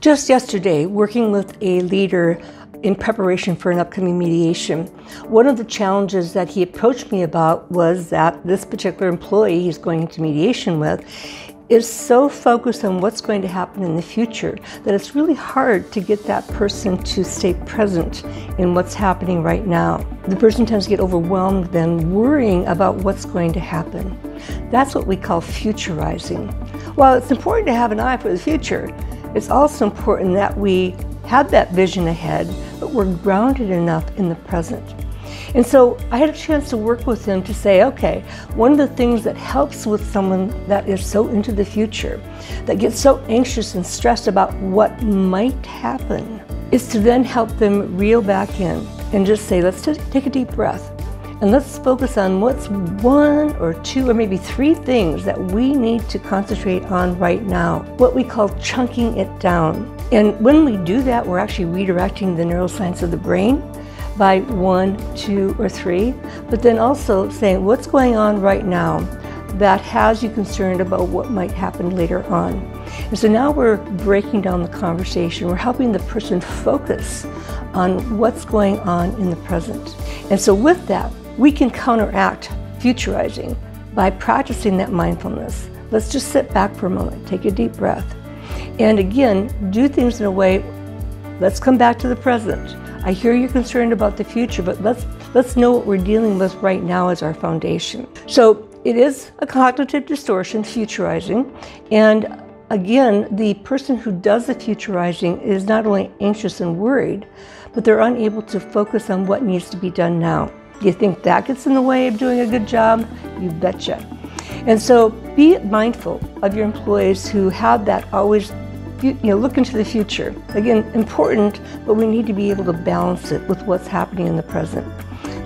Just yesterday, working with a leader in preparation for an upcoming mediation, one of the challenges that he approached me about was that this particular employee he's going into mediation with is so focused on what's going to happen in the future that it's really hard to get that person to stay present in what's happening right now. The person tends to get overwhelmed then worrying about what's going to happen. That's what we call futurizing. While it's important to have an eye for the future, it's also important that we have that vision ahead, but we're grounded enough in the present. And so I had a chance to work with him to say, okay, one of the things that helps with someone that is so into the future, that gets so anxious and stressed about what might happen, is to then help them reel back in and just say, let's take a deep breath. And let's focus on what's one or two or maybe three things that we need to concentrate on right now, what we call chunking it down. And when we do that, we're actually redirecting the neuroscience of the brain by 1, 2, or 3, but then also saying what's going on right now that has you concerned about what might happen later on. And so now we're breaking down the conversation. We're helping the person focus on what's going on in the present. And so with that, we can counteract futurizing by practicing that mindfulness. Let's just sit back for a moment, take a deep breath, and again, do things in a way, let's come back to the present. I hear you're concerned about the future, but let's know what we're dealing with right now as our foundation. So it is a cognitive distortion, futurizing, and again, the person who does the futurizing is not only anxious and worried, but they're unable to focus on what needs to be done now. Do you think that gets in the way of doing a good job? You betcha. And so be mindful of your employees who have that always, look into the future. Again, important, but we need to be able to balance it with what's happening in the present.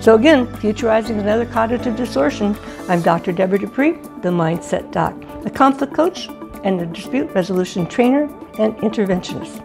So again, futurizing is another cognitive distortion. I'm Dr. Debra Dupree, the Mindset Doc, a conflict coach and a dispute resolution trainer and interventionist.